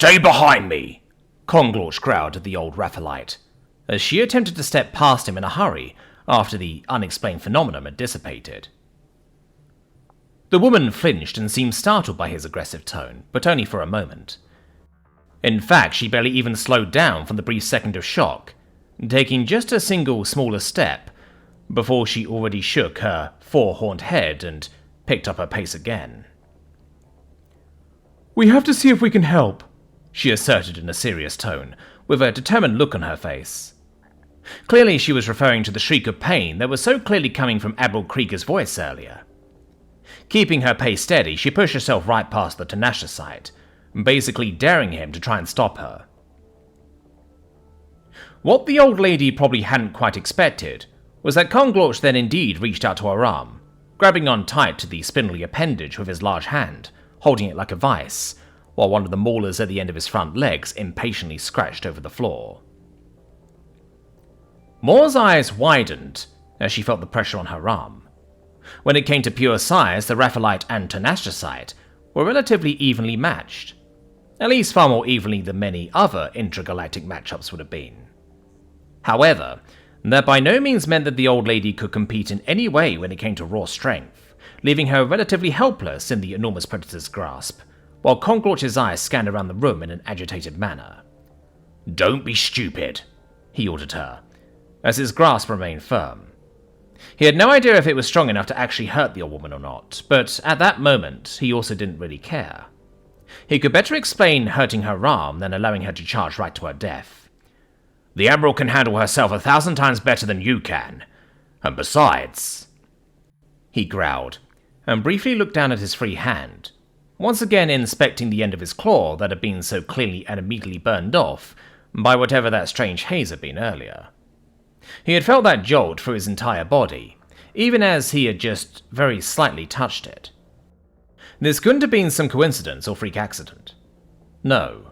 "Stay behind me!" Conglorch growled at the old Raphaelite, as she attempted to step past him in a hurry after the unexplained phenomenon had dissipated. The woman flinched and seemed startled by his aggressive tone, but only for a moment. In fact, she barely even slowed down from the brief second of shock, taking just a single smaller step before she already shook her four-horned head and picked up her pace again. "We have to see if we can help," she asserted in a serious tone, with a determined look on her face. Clearly she was referring to the shriek of pain that was so clearly coming from Admiral Krieger's voice earlier. Keeping her pace steady, she pushed herself right past the Tenashasite, basically daring him to try and stop her. What the old lady probably hadn't quite expected was that Conglorch then indeed reached out to her arm, grabbing on tight to the spindly appendage with his large hand, holding it like a vice, while one of the maulers at the end of his front legs impatiently scratched over the floor. Moore's eyes widened as she felt the pressure on her arm. When it came to pure size, the Raphaelite and Tenashasite were relatively evenly matched, at least far more evenly than many other intergalactic matchups would have been. However, that by no means meant that the old lady could compete in any way when it came to raw strength, leaving her relatively helpless in the enormous predator's grasp, while Conglorch's eyes scanned around the room in an agitated manner. "Don't be stupid," he ordered her, as his grasp remained firm. He had no idea if it was strong enough to actually hurt the old woman or not, but at that moment, he also didn't really care. He could better explain hurting her arm than allowing her to charge right to her death. "The Admiral can handle herself 1,000 times better than you can. And besides," he growled, and briefly looked down at his free hand, once again inspecting the end of his claw that had been so cleanly and immediately burned off by whatever that strange haze had been earlier. He had felt that jolt through his entire body, even as he had just very slightly touched it. This couldn't have been some coincidence or freak accident. No.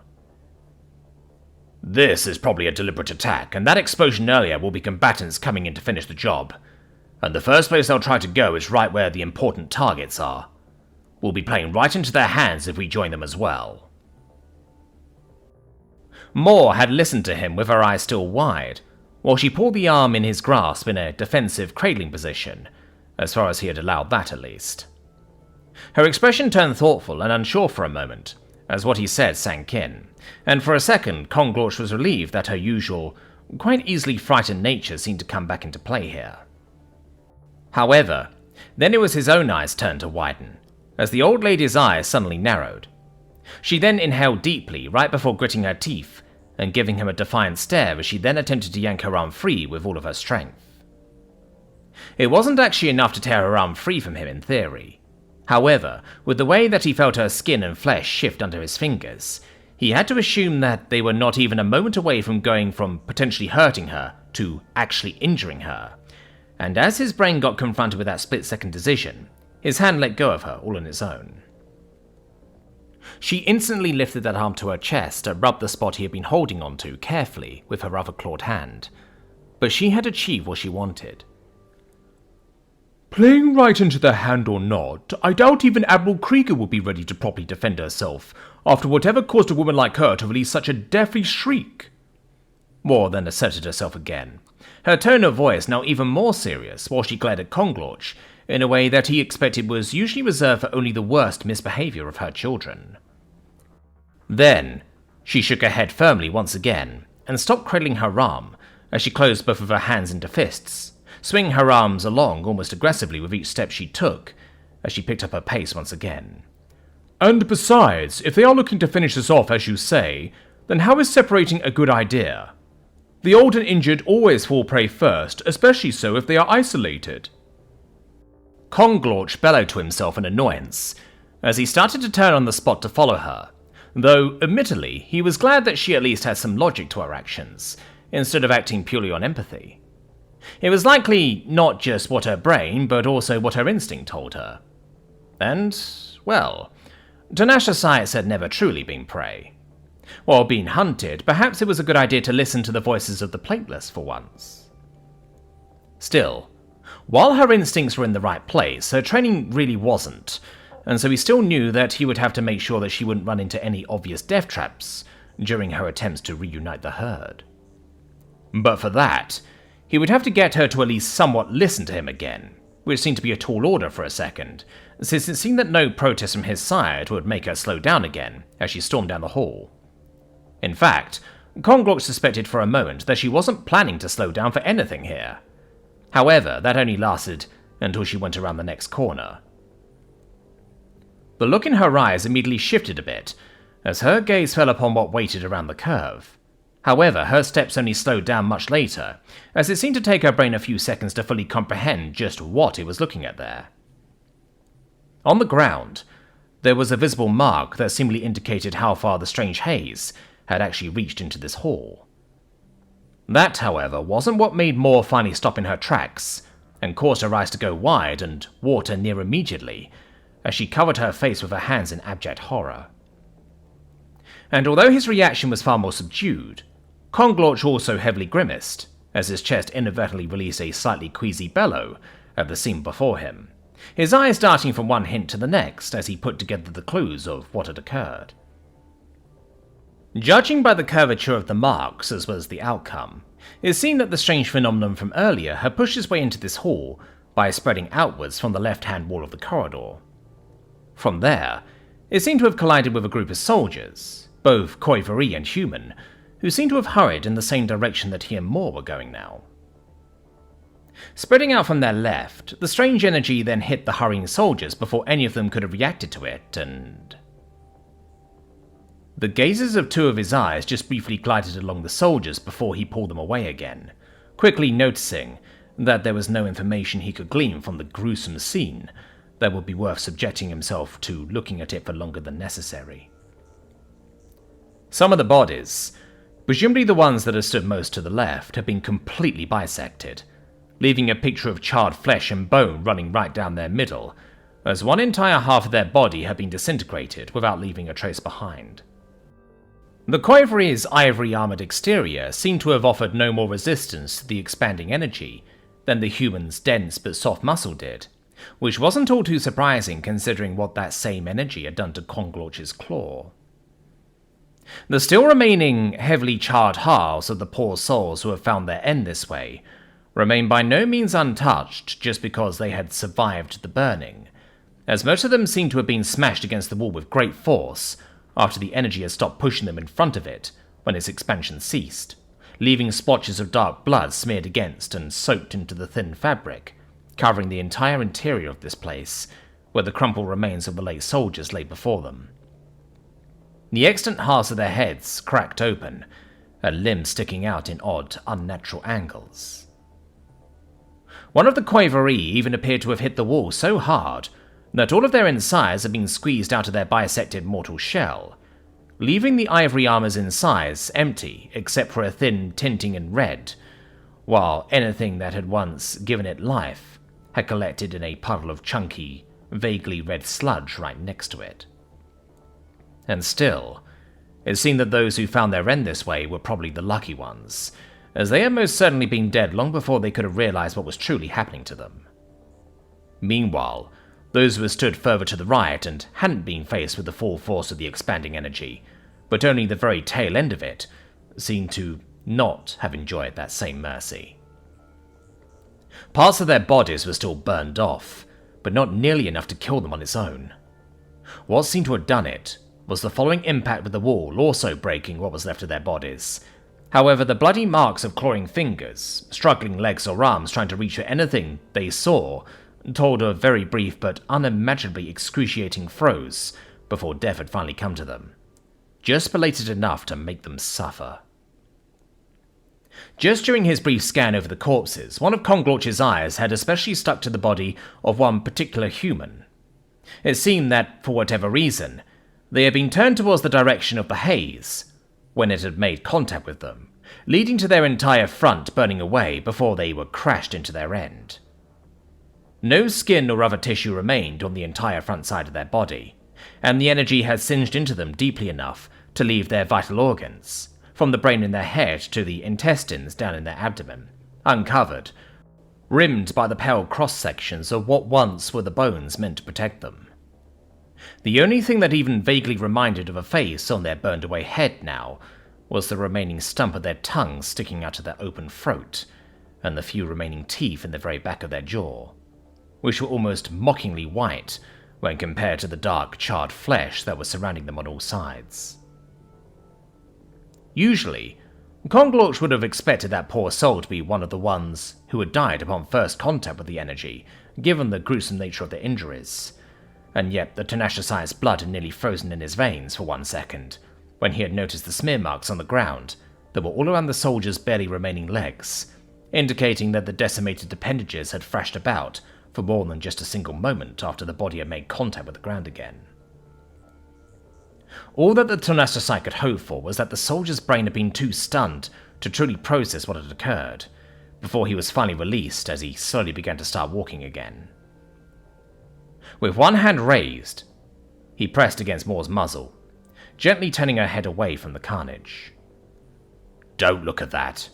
"This is probably a deliberate attack, and that explosion earlier will be combatants coming in to finish the job. And the first place they'll try to go is right where the important targets are. We'll be playing right into their hands if we join them as well." Moore had listened to him with her eyes still wide, while she pulled the arm in his grasp in a defensive cradling position, as far as he had allowed that at least. Her expression turned thoughtful and unsure for a moment, as what he said sank in, and for a second Conglorch was relieved that her usual, quite easily frightened nature seemed to come back into play here. However, then it was his own eyes turned to widen, as the old lady's eyes suddenly narrowed. She then inhaled deeply right before gritting her teeth and giving him a defiant stare as she then attempted to yank her arm free with all of her strength. It wasn't actually enough to tear her arm free from him in theory. However, with the way that he felt her skin and flesh shift under his fingers, he had to assume that they were not even a moment away from going from potentially hurting her to actually injuring her. And as his brain got confronted with that split-second decision, his hand let go of her all on its own. She instantly lifted that arm to her chest and rubbed the spot he had been holding onto carefully with her other clawed hand. But she had achieved what she wanted. "Playing right into their hand or not, I doubt even Admiral Krieger would be ready to properly defend herself after whatever caused a woman like her to release such a deathly shriek." Moore then asserted herself again, her tone of voice now even more serious while she glared at Conglorch in a way that he expected was usually reserved for only the worst misbehavior of her children. Then, she shook her head firmly once again and stopped cradling her arm as she closed both of her hands into fists, swinging her arms along almost aggressively with each step she took as she picked up her pace once again. "And besides, if they are looking to finish this off as you say, then how is separating a good idea? The old and injured always fall prey first, especially so if they are isolated." Conglorch bellowed to himself in annoyance as he started to turn on the spot to follow her, though admittedly he was glad that she at least had some logic to her actions, instead of acting purely on empathy. It was likely not just what her brain, but also what her instinct told her. And, well, Tenashasites had never truly been prey. While being hunted, perhaps it was a good idea to listen to the voices of the plateless for once. Still, while her instincts were in the right place, her training really wasn't, and so he still knew that he would have to make sure that she wouldn't run into any obvious death traps during her attempts to reunite the herd. But for that, he would have to get her to at least somewhat listen to him again, which seemed to be a tall order for a second, since it seemed that no protest from his side would make her slow down again as she stormed down the hall. In fact, Konglok suspected for a moment that she wasn't planning to slow down for anything here. However, that only lasted until she went around the next corner. The look in her eyes immediately shifted a bit, as her gaze fell upon what waited around the curve. However, her steps only slowed down much later, as it seemed to take her brain a few seconds to fully comprehend just what it was looking at there. On the ground, there was a visible mark that seemingly indicated how far the strange haze had actually reached into this hall. That, however, wasn't what made Moore finally stop in her tracks, and caused her eyes to go wide and water near immediately, as she covered her face with her hands in abject horror. And although his reaction was far more subdued, Konglok also heavily grimaced, as his chest inadvertently released a slightly queasy bellow at the scene before him, his eyes darting from one hint to the next as he put together the clues of what had occurred. Judging by the curvature of the marks as well as the outcome, it seemed that the strange phenomenon from earlier had pushed its way into this hall by spreading outwards from the left-hand wall of the corridor. From there, it seemed to have collided with a group of soldiers, both Khoivari and human, who seemed to have hurried in the same direction that he and Moore were going now. Spreading out from their left, the strange energy then hit the hurrying soldiers before any of them could have reacted to it, and... The gazes of two of his eyes just briefly glided along the soldiers before he pulled them away again, quickly noticing that there was no information he could glean from the gruesome scene that would be worth subjecting himself to looking at it for longer than necessary. Some of the bodies, presumably the ones that had stood most to the left, had been completely bisected, leaving a picture of charred flesh and bone running right down their middle, as one entire half of their body had been disintegrated without leaving a trace behind. The Khoivari's ivory-armored exterior seemed to have offered no more resistance to the expanding energy than the human's dense but soft muscle did, which wasn't all too surprising considering what that same energy had done to Konglok's claw. The still remaining heavily charred halves of the poor souls who had found their end this way remained by no means untouched just because they had survived the burning, as most of them seemed to have been smashed against the wall with great force after the energy had stopped pushing them in front of it when its expansion ceased, leaving splotches of dark blood smeared against and soaked into the thin fabric, covering the entire interior of this place, where the crumpled remains of the late soldiers lay before them. The extant halves of their heads cracked open, and limbs sticking out in odd, unnatural angles. One of the Khoivari even appeared to have hit the wall so hard that all of their insides had been squeezed out of their bisected mortal shell, leaving the ivory armor's insides empty except for a thin tinting in red, while anything that had once given it life had collected in a puddle of chunky, vaguely red sludge right next to it. And still, it seemed that those who found their end this way were probably the lucky ones, as they had most certainly been dead long before they could have realized what was truly happening to them. Meanwhile, those who had stood further to the right and hadn't been faced with the full force of the expanding energy, but only the very tail end of it, seemed to not have enjoyed that same mercy. Parts of their bodies were still burned off, but not nearly enough to kill them on its own. What seemed to have done it was the following impact with the wall also breaking what was left of their bodies. However, the bloody marks of clawing fingers, struggling legs or arms trying to reach for anything they saw, told of very brief but unimaginably excruciating throes before death had finally come to them, just belated enough to make them suffer. Just during his brief scan over the corpses, one of Konglok's eyes had especially stuck to the body of one particular human. It seemed that, for whatever reason, they had been turned towards the direction of the haze when it had made contact with them, leading to their entire front burning away before they were crashed into their end. No skin or other tissue remained on the entire front side of their body, and the energy had singed into them deeply enough to leave their vital organs, from the brain in their head to the intestines down in their abdomen, uncovered, rimmed by the pale cross-sections of what once were the bones meant to protect them. The only thing that even vaguely reminded of a face on their burned-away head now was the remaining stump of their tongues sticking out of their open throat, and the few remaining teeth in the very back of their jaw, which were almost mockingly white when compared to the dark, charred flesh that was surrounding them on all sides. Usually, Konglorch would have expected that poor soul to be one of the ones who had died upon first contact with the energy, given the gruesome nature of their injuries, and yet the Tenashisi's blood had nearly frozen in his veins for 1 second, when he had noticed the smear marks on the ground that were all around the soldier's barely remaining legs, indicating that the decimated appendages had thrashed about for more than just a single moment after the body had made contact with the ground again. All that the Tenashisi could hope for was that the soldier's brain had been too stunned to truly process what had occurred, before he was finally released as he slowly began to start walking again. With one hand raised, he pressed against Moore's muzzle, gently turning her head away from the carnage. "Don't look at that,"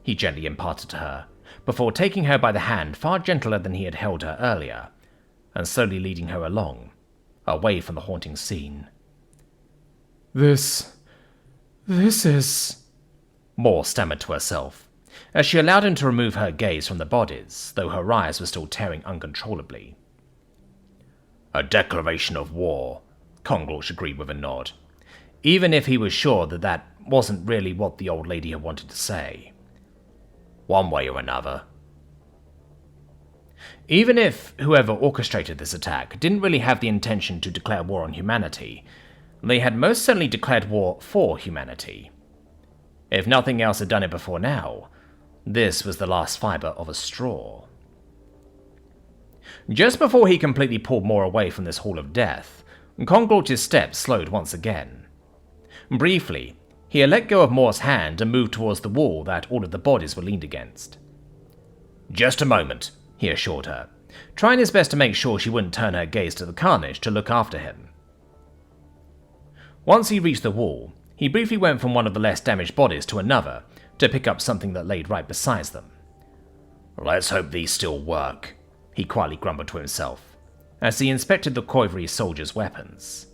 he gently imparted to her, before taking her by the hand far gentler than he had held her earlier, and slowly leading her along, away from the haunting scene. This is... Moore stammered to herself, as she allowed him to remove her gaze from the bodies, though her eyes were still tearing uncontrollably. "A declaration of war," Konglorch agreed with a nod, even if he was sure that that wasn't really what the old lady had wanted to say. "One way or another." Even if whoever orchestrated this attack didn't really have the intention to declare war on humanity, they had most certainly declared war for humanity. If nothing else had done it before now, this was the last fibre of a straw. Just before he completely pulled Moore away from this hall of death, Konglorch's steps slowed once again. Briefly, he had let go of Moore's hand and moved towards the wall that all of the bodies were leaned against. "Just a moment," he assured her, trying his best to make sure she wouldn't turn her gaze to the carnage to look after him. Once he reached the wall, he briefly went from one of the less damaged bodies to another to pick up something that laid right beside them. "Let's hope these still work," he quietly grumbled to himself, as he inspected the Khoivery soldier's weapons.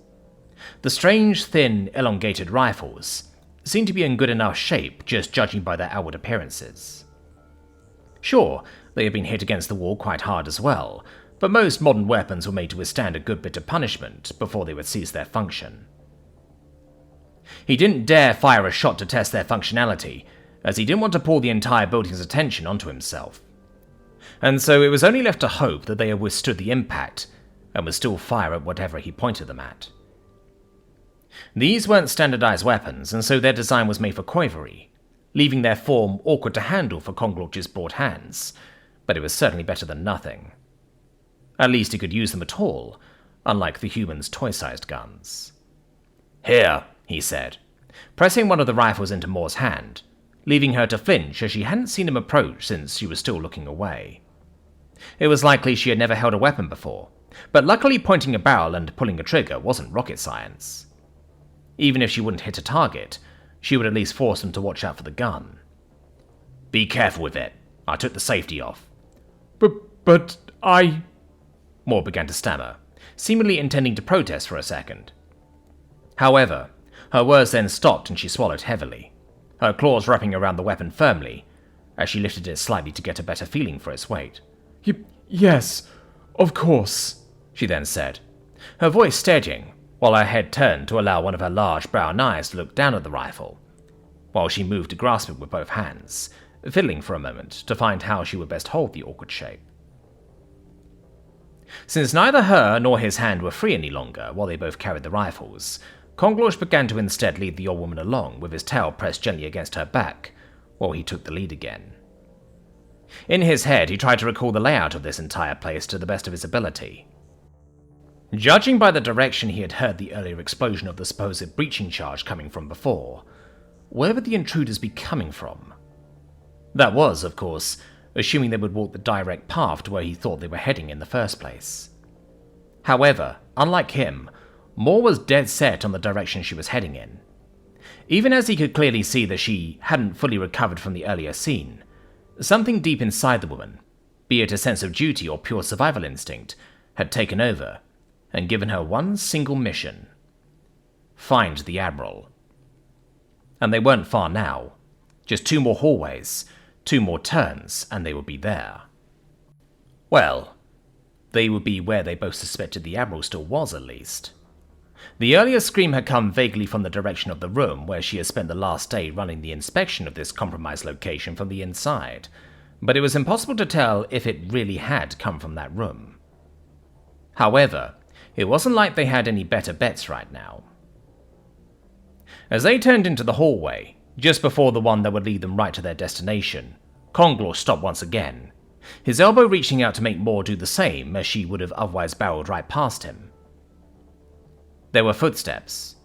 The strange, thin, elongated rifles seemed to be in good enough shape, just judging by their outward appearances. Sure, they had been hit against the wall quite hard as well, but most modern weapons were made to withstand a good bit of punishment before they would cease their function. He didn't dare fire a shot to test their functionality, as he didn't want to pull the entire building's attention onto himself. And so it was only left to hope that they had withstood the impact and would still fire at whatever he pointed them at. These weren't standardized weapons, and so their design was made for Khoivery, leaving their form awkward to handle for Konglorch's broad hands, but it was certainly better than nothing. At least he could use them at all, unlike the humans' toy-sized guns. "Here," he said, pressing one of the rifles into Moore's hand, leaving her to flinch as she hadn't seen him approach since she was still looking away. It was likely she had never held a weapon before, but luckily pointing a barrel and pulling a trigger wasn't rocket science. Even if she wouldn't hit a target, she would at least force them to watch out for the gun. "Be careful with it. I took the safety off." But I... Moore began to stammer, seemingly intending to protest for a second. However, her words then stopped and she swallowed heavily, her claws wrapping around the weapon firmly, as she lifted it slightly to get a better feeling for its weight. Yes, of course," she then said, her voice steadying, while her head turned to allow one of her large brown eyes to look down at the rifle, while she moved to grasp it with both hands, fiddling for a moment to find how she would best hold the awkward shape. Since neither her nor his hand were free any longer while they both carried the rifles, Konglorch began to instead lead the old woman along with his tail pressed gently against her back, while he took the lead again. In his head, he tried to recall the layout of this entire place to the best of his ability. Judging by the direction he had heard the earlier explosion of the supposed breaching charge coming from before, where would the intruders be coming from? That was, of course, assuming they would walk the direct path to where he thought they were heading in the first place. However, unlike him, Moore was dead set on the direction she was heading in. Even as he could clearly see that she hadn't fully recovered from the earlier scene, something deep inside the woman, be it a sense of duty or pure survival instinct, had taken over, and given her one single mission: find the Admiral. And they weren't far now. Just 2 more hallways, 2 more turns, and they would be there. Well, they would be where they both suspected the Admiral still was, at least. The earlier scream had come vaguely from the direction of the room where she had spent the last day running the inspection of this compromised location from the inside, but it was impossible to tell if it really had come from that room. However, it wasn't like they had any better bets right now. As they turned into the hallway, just before the one that would lead them right to their destination, Konglor stopped once again, his elbow reaching out to make Moore do the same, as she would have otherwise barreled right past him. There were footsteps.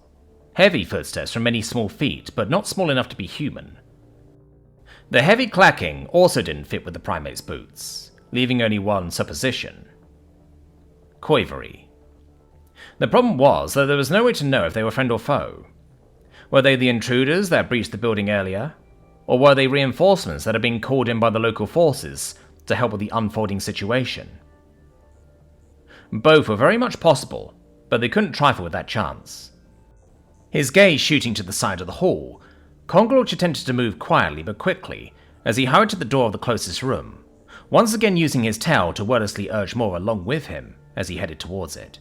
Heavy footsteps from many small feet, but not small enough to be human. The heavy clacking also didn't fit with the primate's boots, leaving only one supposition: Qoivery. The problem was that there was no way to know if they were friend or foe. Were they the intruders that breached the building earlier? Or were they reinforcements that had been called in by the local forces to help with the unfolding situation? Both were very much possible, but they couldn't trifle with that chance. His gaze shooting to the side of the hall, Konglor attempted to move quietly but quickly as he hurried to the door of the closest room, once again using his tail to wordlessly urge Moore along with him as he headed towards it.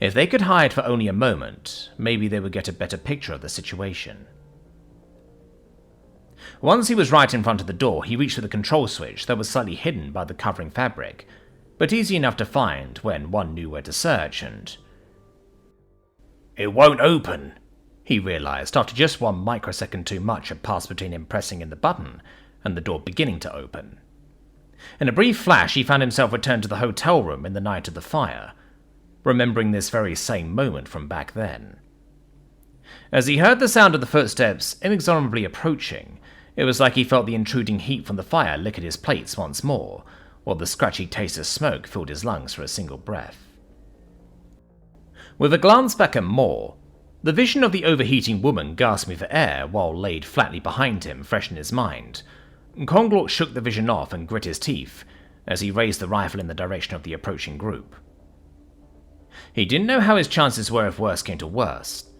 If they could hide for only a moment, maybe they would get a better picture of the situation. Once he was right in front of the door, he reached for the control switch that was slightly hidden by the covering fabric, but easy enough to find when one knew where to search, and... It won't open, he realized after just 1 microsecond too much had passed between him pressing in the button and the door beginning to open. In a brief flash, he found himself returned to the hotel room in the night of the fire, remembering this very same moment from back then. As he heard the sound of the footsteps inexorably approaching, it was like he felt the intruding heat from the fire lick at his plates once more, while the scratchy taste of smoke filled his lungs for a single breath. With a glance back at Moore, the vision of the overheating woman gasping for air while laid flatly behind him fresh in his mind, Konglor shook the vision off and grit his teeth as he raised the rifle in the direction of the approaching group. He didn't know how his chances were if worse came to worst,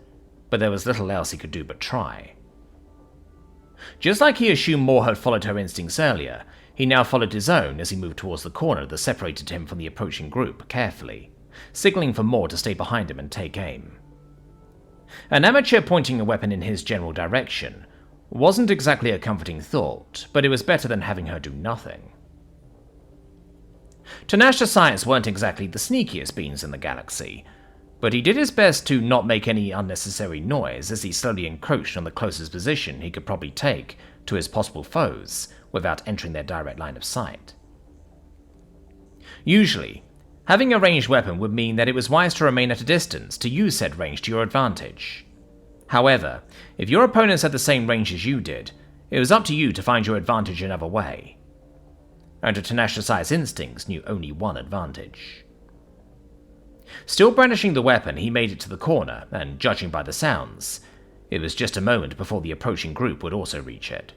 but there was little else he could do but try. Just like he assumed Moore had followed her instincts earlier, he now followed his own as he moved towards the corner that separated him from the approaching group carefully, signaling for Moore to stay behind him and take aim. An amateur pointing a weapon in his general direction wasn't exactly a comforting thought, but it was better than having her do nothing. Tenaciouscience weren't exactly the sneakiest beings in the galaxy, but he did his best to not make any unnecessary noise as he slowly encroached on the closest position he could probably take to his possible foes without entering their direct line of sight. Usually, having a ranged weapon would mean that it was wise to remain at a distance to use said range to your advantage. However, if your opponents had the same range as you did, it was up to you to find your advantage another way. And Tenaciouscience's instincts knew only one advantage. Still brandishing the weapon, he made it to the corner, and judging by the sounds, it was just a moment before the approaching group would also reach it.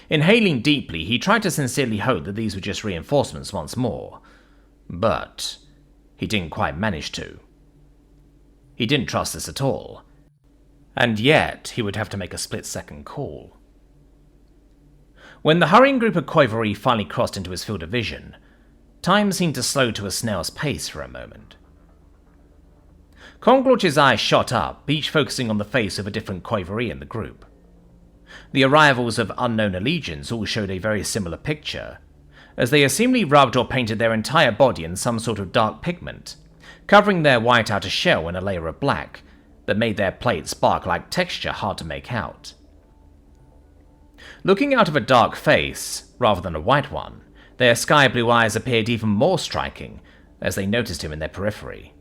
Inhaling deeply, he tried to sincerely hope that these were just reinforcements once more, but he didn't quite manage to. He didn't trust this at all, and yet he would have to make a split-second call. When the hurrying group of Qoivery finally crossed into his field of vision, time seemed to slow to a snail's pace for a moment. Konglor's eyes shot up, each focusing on the face of a different Qoivery in the group. The arrivals of unknown allegiance all showed a very similar picture, as they seemingly rubbed or painted their entire body in some sort of dark pigment, covering their white outer shell in a layer of black that made their plates spark-like texture hard to make out. Looking out of a dark face, rather than a white one, their sky-blue eyes appeared even more striking as they noticed him in their periphery.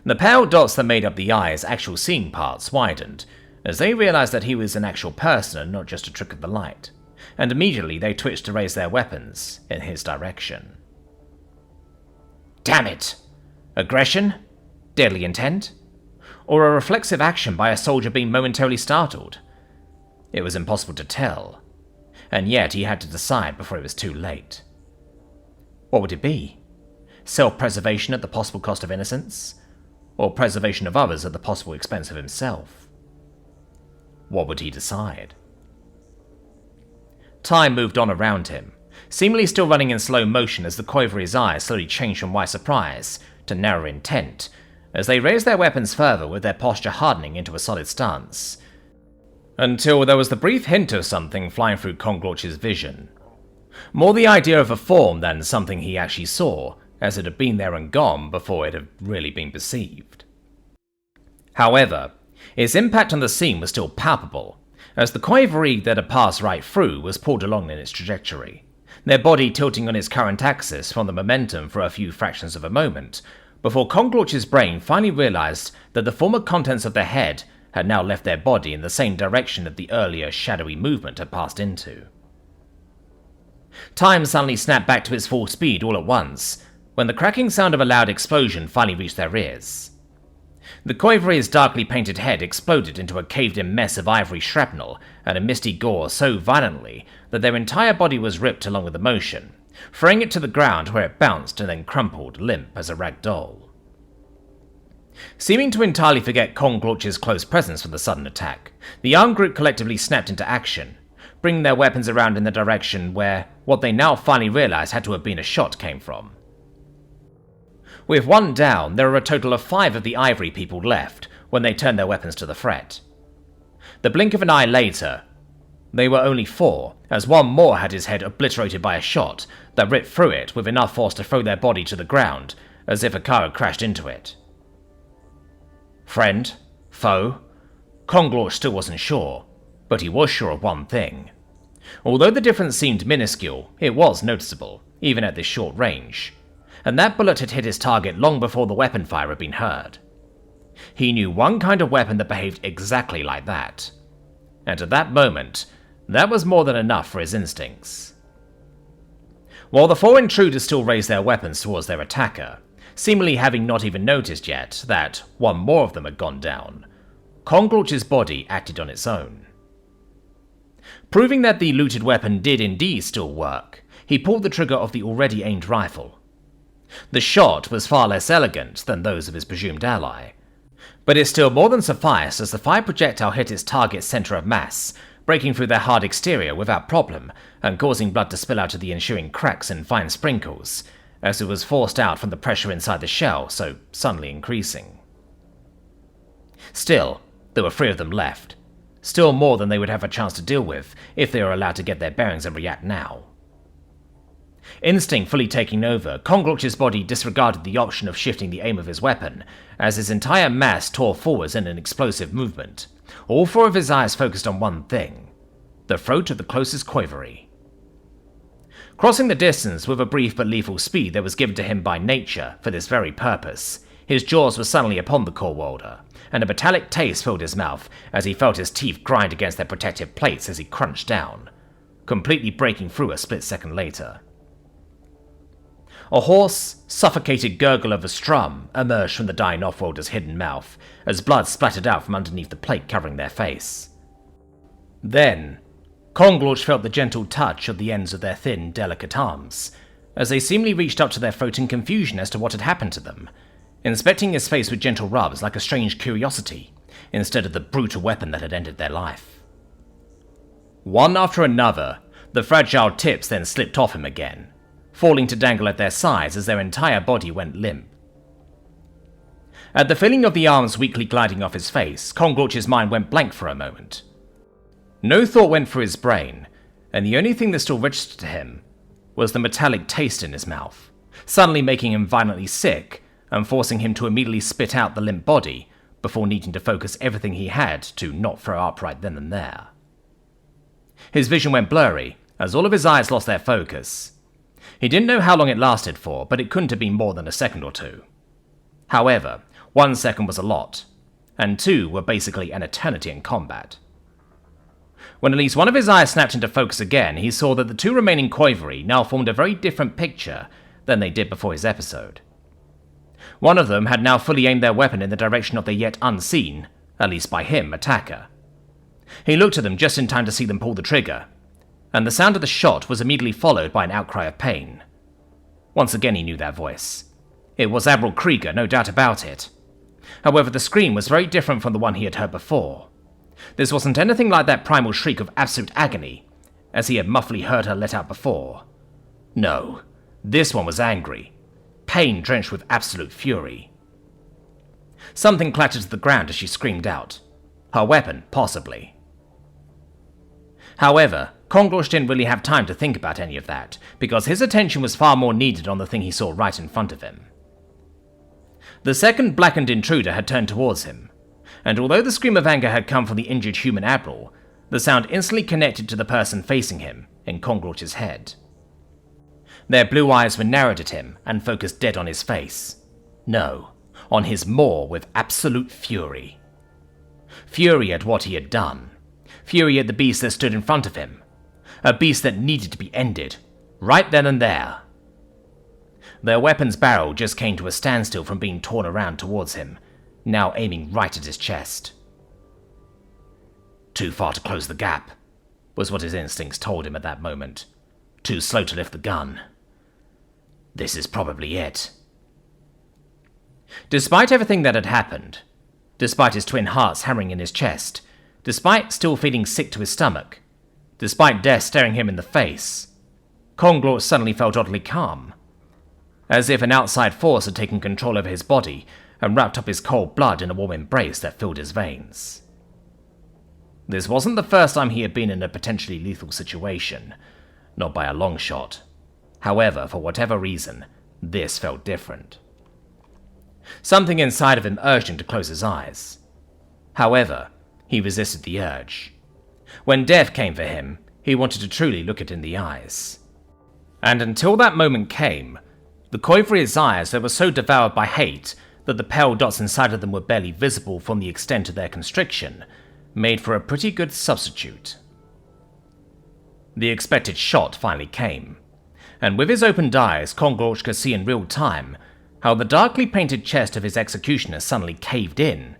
The pale dots that made up the eye's actual seeing parts widened, as they realized that he was an actual person and not just a trick of the light, and immediately they twitched to raise their weapons in his direction. Damn it! Aggression? Deadly intent? Or a reflexive action by a soldier being momentarily startled? It was impossible to tell, and yet he had to decide before it was too late. What would it be? Self-preservation at the possible cost of innocence? Or preservation of others at the possible expense of himself? What would he decide? Time moved on around him, seemingly still running in slow motion as the quiver of his eyes slowly changed from wide surprise to narrow intent, as they raised their weapons further with their posture hardening into a solid stance. Until there was the brief hint of something flying through Conglorch's vision. More the idea of a form than something he actually saw, as it had been there and gone before it had really been perceived. However, its impact on the scene was still palpable, as the Quavery that had passed right through was pulled along in its trajectory, their body tilting on its current axis from the momentum for a few fractions of a moment, before Conglorch's brain finally realized that the former contents of their head had now left their body in the same direction that the earlier shadowy movement had passed into. Time suddenly snapped back to its full speed all at once, when the cracking sound of a loud explosion finally reached their ears. The Quavery's darkly painted head exploded into a caved-in mess of ivory shrapnel and a misty gore so violently that their entire body was ripped along with the motion, throwing it to the ground where it bounced and then crumpled limp as a rag doll. Seeming to entirely forget Conglorch's close presence for the sudden attack, the armed group collectively snapped into action, bringing their weapons around in the direction where what they now finally realized had to have been a shot came from. With one down, there were a total of 5 of the ivory people left when they turned their weapons to the threat. The blink of an eye later, they were only 4, as one more had his head obliterated by a shot that ripped through it with enough force to throw their body to the ground, as if a car had crashed into it. Friend? Foe? Conglorch still wasn't sure, but he was sure of one thing. Although the difference seemed minuscule, it was noticeable, even at this short range, and that bullet had hit his target long before the weapon fire had been heard. He knew one kind of weapon that behaved exactly like that, and at that moment, that was more than enough for his instincts. While the 4 intruders still raised their weapons towards their attacker, seemingly having not even noticed yet that one more of them had gone down, Conglorch's body acted on its own. Proving that the looted weapon did indeed still work, he pulled the trigger of the already aimed rifle. The shot was far less elegant than those of his presumed ally, but it still more than sufficed as the fire projectile hit its target's center of mass, breaking through their hard exterior without problem and causing blood to spill out of the ensuing cracks in fine sprinkles, as it was forced out from the pressure inside the shell so suddenly increasing. Still, there were 3 of them left, still more than they would have a chance to deal with if they were allowed to get their bearings and react now. Instinct fully taking over, Conglorch's body disregarded the option of shifting the aim of his weapon, as his entire mass tore forwards in an explosive movement, all 4 of his eyes focused on one thing: the throat of the closest Quavery. Crossing the distance with a brief but lethal speed that was given to him by nature for this very purpose, his jaws were suddenly upon the Deathworlder, and a metallic taste filled his mouth as he felt his teeth grind against their protective plates as he crunched down, completely breaking through a split second later. A hoarse, suffocated gurgle of a strum emerged from the dying Offworlder's hidden mouth as blood splattered out from underneath the plate covering their face. Then, Conglorch felt the gentle touch of the ends of their thin, delicate arms, as they seemingly reached up to their throat in confusion as to what had happened to them, inspecting his face with gentle rubs like a strange curiosity, instead of the brutal weapon that had ended their life. One after another, the fragile tips then slipped off him again, falling to dangle at their sides as their entire body went limp. At the feeling of the arms weakly gliding off his face, Conglorch's mind went blank for a moment. No thought went through his brain, and the only thing that still registered to him was the metallic taste in his mouth, suddenly making him violently sick and forcing him to immediately spit out the limp body before needing to focus everything he had to not throw up right then and there. His vision went blurry as all of his eyes lost their focus. He didn't know how long it lasted for, but it couldn't have been more than a second or 2. However, 1 second was a lot, and 2 were basically an eternity in combat. When at least one of his eyes snapped into focus again, he saw that the 2 remaining Quavery now formed a very different picture than they did before his episode. One of them had now fully aimed their weapon in the direction of their yet unseen, at least by him, attacker. He looked at them just in time to see them pull the trigger, and the sound of the shot was immediately followed by an outcry of pain. Once again he knew that voice. It was Admiral Krieger, no doubt about it. However, the scream was very different from the one he had heard before. This wasn't anything like that primal shriek of absolute agony, as he had muffly heard her let out before. No, this one was angry, pain drenched with absolute fury. Something clattered to the ground as she screamed out. Her weapon, possibly. However, Konglorsh didn't really have time to think about any of that, because his attention was far more needed on the thing he saw right in front of him. The second blackened intruder had turned towards him, and although the scream of anger had come from the injured human Admiral, the sound instantly connected to the person facing him in Konglorsh's head. Their blue eyes were narrowed at him and focused dead on his face. No, on his maw with absolute fury. Fury at what he had done. Fury at the beast that stood in front of him. A beast that needed to be ended, right then and there. Their weapon's barrel just came to a standstill from being torn around towards him, now aiming right at his chest. Too far to close the gap, was what his instincts told him at that moment. Too slow to lift the gun. This is probably it. Despite everything that had happened, despite his twin hearts hammering in his chest, despite still feeling sick to his stomach, despite death staring him in the face, Konglorsh suddenly felt oddly calm, as if an outside force had taken control over his body and wrapped up his cold blood in a warm embrace that filled his veins. This wasn't the first time he had been in a potentially lethal situation, not by a long shot. However, for whatever reason, this felt different. Something inside of him urged him to close his eyes. However, he resisted the urge. When death came for him, he wanted to truly look it in the eyes. And until that moment came, the coil for his eyes that were so devoured by hate that the pale dots inside of them were barely visible from the extent of their constriction, made for a pretty good substitute. The expected shot finally came, and with his opened eyes, Konglorsh could see in real time how the darkly painted chest of his executioner suddenly caved in,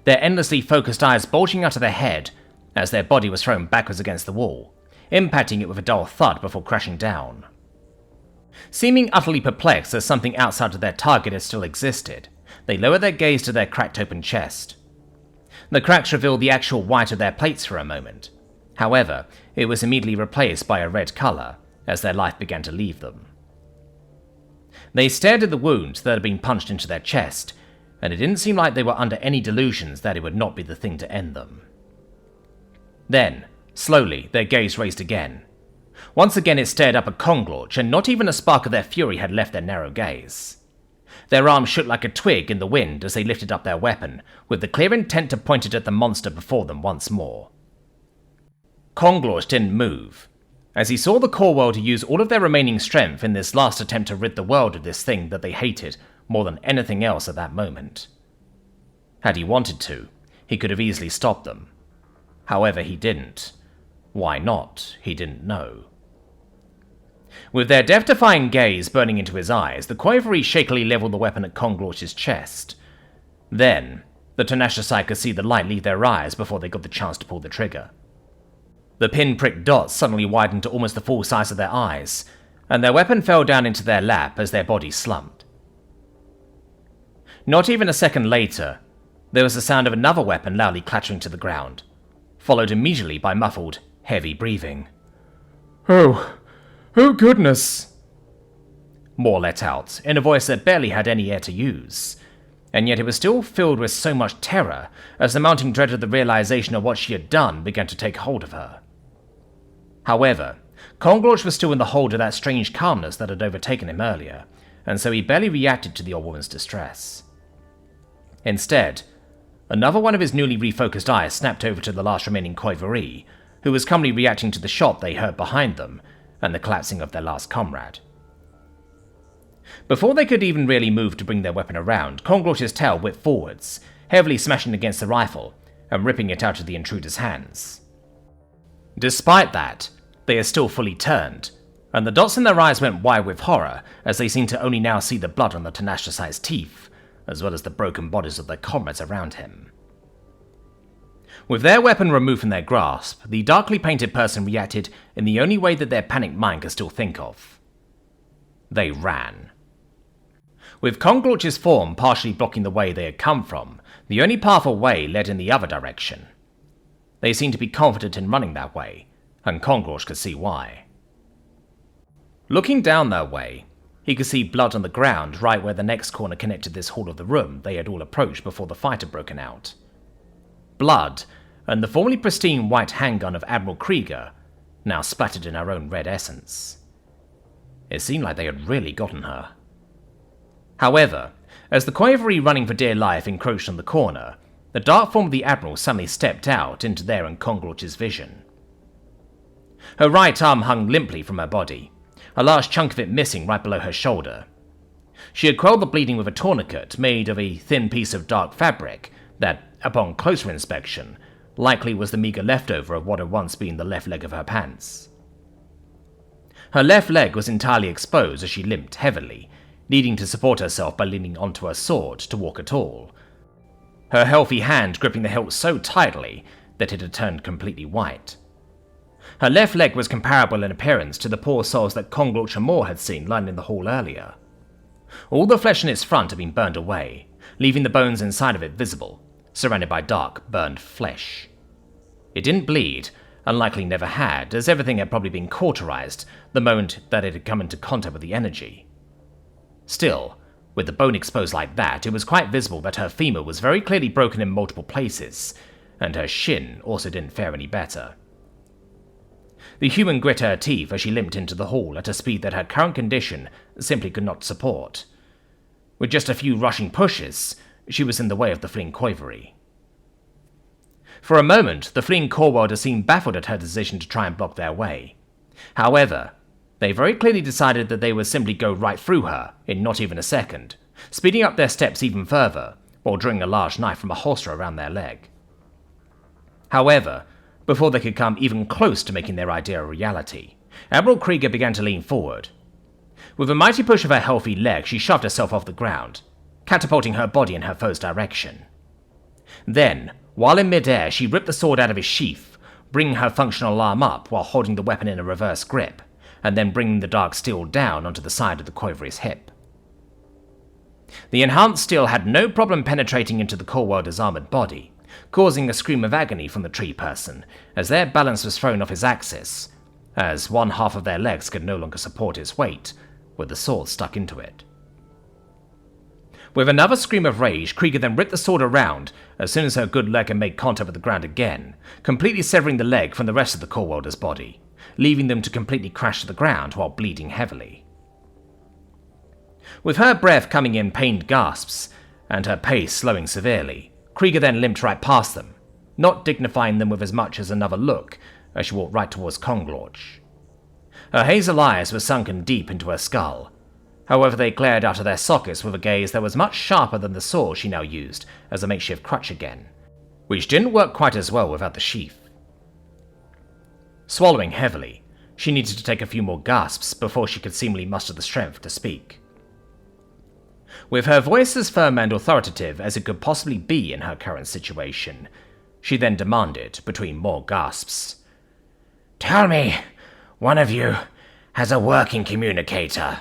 their endlessly focused eyes bulging out of their head as their body was thrown backwards against the wall, impacting it with a dull thud before crashing down. Seeming utterly perplexed that something outside of their target had still existed, they lowered their gaze to their cracked open chest. The cracks revealed the actual white of their plates for a moment. However, it was immediately replaced by a red colour as their life began to leave them. They stared at the wounds that had been punched into their chest, and it didn't seem like they were under any delusions that it would not be the thing to end them. Then, slowly, their gaze raised again. Once again it stared up at Konglorsh, and not even a spark of their fury had left their narrow gaze. Their arms shook like a twig in the wind as they lifted up their weapon, with the clear intent to point it at the monster before them once more. Konglorsh didn't move, as he saw the core world use all of their remaining strength in this last attempt to rid the world of this thing that they hated more than anything else at that moment. Had he wanted to, he could have easily stopped them. However, he didn't. Why not? He didn't know. With their death-defying gaze burning into his eyes, the Quavery shakily leveled the weapon at Konglorsh's chest. Then, the Tenashasai could see the light leave their eyes before they got the chance to pull the trigger. The pin-prick dots suddenly widened to almost the full size of their eyes, and their weapon fell down into their lap as their bodies slumped. Not even a second later, there was the sound of another weapon loudly clattering to the ground, followed immediately by muffled, heavy breathing. Oh goodness! More let out, in a voice that barely had any air to use, and yet it was still filled with so much terror as the mounting dread of the realization of what she had done began to take hold of her. However, Konglorsh was still in the hold of that strange calmness that had overtaken him earlier, and so he barely reacted to the old woman's distress. Instead, another one of his newly refocused eyes snapped over to the last remaining Quavery, who was calmly reacting to the shot they heard behind them and the collapsing of their last comrade. Before they could even really move to bring their weapon around, Konglorsh's tail whipped forwards, heavily smashing against the rifle and ripping it out of the intruder's hands. Despite that, they are still fully turned, and the dots in their eyes went wide with horror as they seemed to only now see the blood on the Tenashasai's teeth, as well as the broken bodies of their comrades around him. With their weapon removed from their grasp, the darkly painted person reacted in the only way that their panicked mind could still think of. They ran. With Conglorch's form partially blocking the way they had come from, the only path away led in the other direction. They seemed to be confident in running that way, and Conglorch could see why. Looking down their way, he could see blood on the ground right where the next corner connected this hall of the room they had all approached before the fight had broken out. Blood, and the formerly pristine white handgun of Admiral Krieger, now splattered in her own red essence. It seemed like they had really gotten her. However, as the Quavery running for dear life encroached on the corner, the dark form of the Admiral suddenly stepped out into their and Conglorch's vision. Her right arm hung limply from her body, a large chunk of it missing right below her shoulder. She had quelled the bleeding with a tourniquet made of a thin piece of dark fabric that, upon closer inspection, likely was the meager leftover of what had once been the left leg of her pants. Her left leg was entirely exposed as she limped heavily, needing to support herself by leaning onto her sword to walk at all, her healthy hand gripping the hilt so tightly that it had turned completely white. Her left leg was comparable in appearance to the poor soles that Conglorch and Moore had seen lying in the hall earlier. All the flesh in its front had been burned away, leaving the bones inside of it visible, surrounded by dark, burned flesh. It didn't bleed, and likely never had, as everything had probably been cauterized the moment that it had come into contact with the energy. Still, with the bone exposed like that, it was quite visible that her femur was very clearly broken in multiple places, and her shin also didn't fare any better. The human grit her teeth as she limped into the hall at a speed that her current condition simply could not support. With just a few rushing pushes, she was in the way of the fleeing Quavery. For a moment, the fleeing Core-Worlder seemed baffled at her decision to try and block their way. However, they very clearly decided that they would simply go right through her in not even a second, speeding up their steps even further, while drawing a large knife from a holster around their leg. However, before they could come even close to making their idea a reality, Admiral Krieger began to lean forward. With a mighty push of her healthy leg, she shoved herself off the ground, catapulting her body in her foe's direction. Then, while in midair, she ripped the sword out of its sheath, bringing her functional arm up while holding the weapon in a reverse grip, and then bringing the dark steel down onto the side of the Quavery's hip. The enhanced steel had no problem penetrating into the Core-Worlder's armored body, causing a scream of agony from the tree person as their balance was thrown off its axis, as one half of their legs could no longer support its weight, with the sword stuck into it. With another scream of rage, Krieger then ripped the sword around as soon as her good leg had made contact with the ground again, completely severing the leg from the rest of the Core-Worlder's body, leaving them to completely crash to the ground while bleeding heavily. With her breath coming in pained gasps, and her pace slowing severely, Krieger then limped right past them, not dignifying them with as much as another look as she walked right towards Conglorch. Her hazel eyes were sunken deep into her skull. However, they glared out of their sockets with a gaze that was much sharper than the sword she now used as a makeshift crutch again, which didn't work quite as well without the sheath. Swallowing heavily, she needed to take a few more gasps before she could seemingly muster the strength to speak. With her voice as firm and authoritative as it could possibly be in her current situation, she then demanded, between more gasps, "Tell me, one of you has a working communicator."